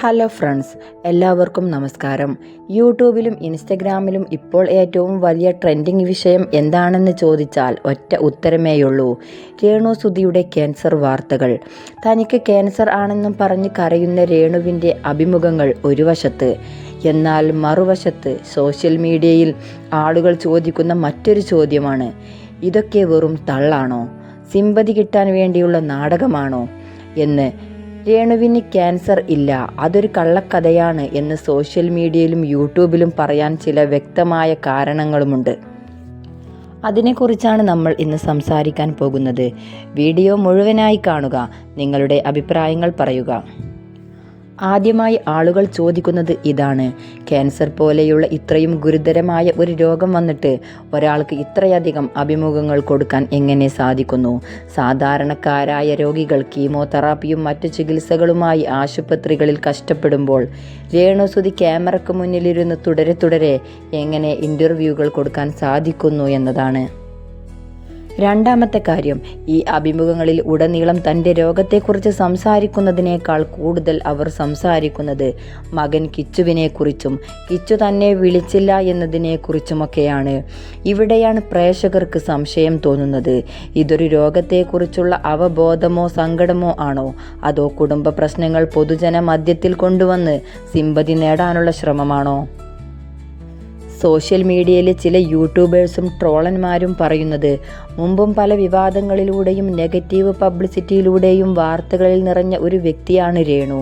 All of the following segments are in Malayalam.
ഹലോ ഫ്രണ്ട്സ്, എല്ലാവർക്കും നമസ്കാരം. യൂട്യൂബിലും ഇൻസ്റ്റഗ്രാമിലും ഇപ്പോൾ ഏറ്റവും വലിയ ട്രെൻഡിങ് വിഷയം എന്താണെന്ന് ചോദിച്ചാൽ ഒറ്റ ഉത്തരമേയുള്ളൂ: രേണു സുധിയുടെ ക്യാൻസർ വാർത്തകൾ. തനിക്ക് ക്യാൻസർ ആണെന്നും പറഞ്ഞ് കരയുന്ന രേണുവിൻ്റെ അഭിമുഖങ്ങൾ ഒരു വശത്ത്, എന്നാൽ മറുവശത്ത് സോഷ്യൽ മീഡിയയിൽ ആളുകൾ ചോദിക്കുന്ന മറ്റൊരു ചോദ്യമാണ്: ഇതൊക്കെ വെറും തള്ളാണോ, സിമ്പതി കിട്ടാൻ വേണ്ടിയുള്ള നാടകമാണോ എന്ന്. രേണുവിന് ക്യാൻസർ ഇല്ല, അതൊരു കള്ളക്കഥയാണ് എന്ന് സോഷ്യൽ മീഡിയയിലും യൂട്യൂബിലും പറയാൻ ചില വ്യക്തമായ കാരണങ്ങളുമുണ്ട്. അതിനെക്കുറിച്ചാണ് നമ്മൾ ഇന്ന് സംസാരിക്കാൻ പോകുന്നത്. വീഡിയോ മുഴുവനായി കാണുക, നിങ്ങളുടെ അഭിപ്രായങ്ങൾ പറയുക. ആദ്യമായി ആളുകൾ ചോദിക്കുന്നത് ഇതാണ്: ക്യാൻസർ പോലെയുള്ള ഇത്രയും ഗുരുതരമായ ഒരു രോഗം വന്നിട്ട് ഒരാൾക്ക് ഇത്രയധികം അഭിമുഖങ്ങൾ കൊടുക്കാൻ എങ്ങനെ സാധിക്കുന്നു? സാധാരണക്കാരായ രോഗികൾ കീമോതെറാപ്പിയും മറ്റു ചികിത്സകളുമായി ആശുപത്രികളിൽ കഷ്ടപ്പെടുമ്പോൾ രേണു സുധി ക്യാമറയ്ക്ക് മുന്നിലിരുന്ന് തുടരെ എങ്ങനെ ഇൻ്റർവ്യൂകൾ കൊടുക്കാൻ സാധിക്കുന്നു എന്നതാണ്. രണ്ടാമത്തെ കാര്യം, ഈ അഭിമുഖങ്ങളിൽ ഉടനീളം തൻ്റെ രോഗത്തെക്കുറിച്ച് സംസാരിക്കുന്നതിനേക്കാൾ കൂടുതൽ അവർ സംസാരിക്കുന്നത് മകൻ കിച്ചുവിനെക്കുറിച്ചും കിച്ചു തന്നെ വിളിച്ചില്ല എന്നതിനെക്കുറിച്ചുമൊക്കെയാണ്. ഇവിടെയാണ് പ്രേക്ഷകർക്ക് സംശയം തോന്നുന്നത്. ഇതൊരു രോഗത്തെക്കുറിച്ചുള്ള അവബോധമോ സങ്കടമോ ആണോ, അതോ കുടുംബ പ്രശ്നങ്ങൾ പൊതുജന മധ്യത്തിൽ കൊണ്ടുവന്ന് സിമ്പതി നേടാനുള്ള ശ്രമമാണോ? സോഷ്യൽ മീഡിയയിലെ ചില യൂട്യൂബേഴ്സും ട്രോളന്മാരും പറയുന്നത്, മുമ്പും പല വിവാദങ്ങളിലൂടെയും നെഗറ്റീവ് പബ്ലിസിറ്റിയിലൂടെയും വാർത്തകളിൽ നിറഞ്ഞ ഒരു വ്യക്തിയാണ് രേണു.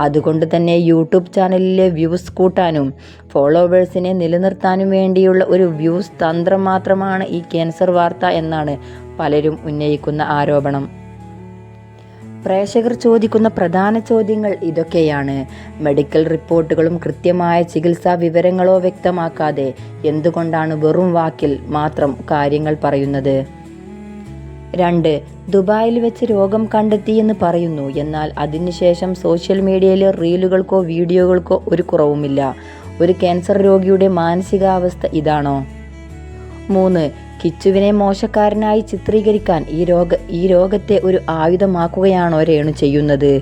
അതുകൊണ്ട് തന്നെ യൂട്യൂബ് ചാനലിലെ വ്യൂസ് കൂട്ടാനും ഫോളോവേഴ്സിനെ നിലനിർത്താനും വേണ്ടിയുള്ള ഒരു വ്യൂസ് തന്ത്രം മാത്രമാണ് ഈ ക്യാൻസർ വാർത്ത എന്നാണ് പലരും ഉന്നയിക്കുന്ന ആരോപണം. പ്രേക്ഷകർ ചോദിക്കുന്ന പ്രധാന ചോദ്യങ്ങൾ ഇതൊക്കെയാണ്: മെഡിക്കൽ റിപ്പോർട്ടുകളും കൃത്യമായ ചികിത്സാ വിവരങ്ങളോ വ്യക്തമാക്കാതെ എന്തുകൊണ്ടാണ് വെറും വാക്കിൽ മാത്രം കാര്യങ്ങൾ പറയുന്നത്? 2. ദുബായിൽ വെച്ച് രോഗം കണ്ടെത്തിയെന്ന് പറയുന്നു, എന്നാൽ അതിനുശേഷം സോഷ്യൽ മീഡിയയിലെ റീലുകൾക്കോ വീഡിയോകൾക്കോ ഒരു കുറവുമില്ല. ഒരു ക്യാൻസർ രോഗിയുടെ മാനസികാവസ്ഥ ഇതാണോ? 3. കിച്ചുവിനെ മോശക്കാരനായി ചിത്രീകരിക്കാൻ ഈ രോഗത്തെ ഒരു ആയുധമാക്കുകയാണോ രേണു ചെയ്യുന്നത്?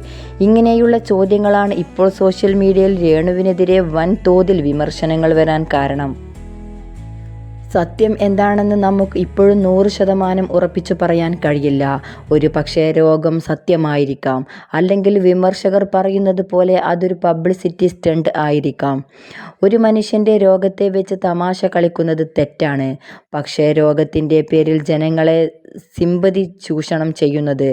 ഇങ്ങനെയുള്ള ചോദ്യങ്ങളാണ് ഇപ്പോൾ സോഷ്യൽ മീഡിയയിൽ രേണുവിനെതിരെ വൻതോതിൽ വിമർശനങ്ങൾ വരാൻ കാരണം. സത്യം എന്താണെന്ന് നമുക്ക് ഇപ്പോഴും 100% ഉറപ്പിച്ചു പറയാൻ കഴിയില്ല. ഒരു പക്ഷേ രോഗം സത്യമായിരിക്കാം, അല്ലെങ്കിൽ വിമർശകർ പറയുന്നത് പോലെ അതൊരു പബ്ലിസിറ്റി സ്റ്റണ്ട് ആയിരിക്കാം. ഒരു മനുഷ്യൻ്റെ രോഗത്തെ വെച്ച് തമാശ കളിക്കുന്നത് തെറ്റാണ്, പക്ഷേ രോഗത്തിൻ്റെ പേരിൽ ജനങ്ങളെ സിമ്പതി ചൂഷണം ചെയ്യുന്നത്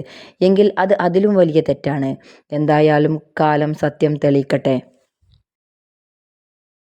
എങ്കിൽ അത് അതിലും വലിയ തെറ്റാണ്. എന്തായാലും കാലം സത്യം തെളിയിക്കട്ടെ.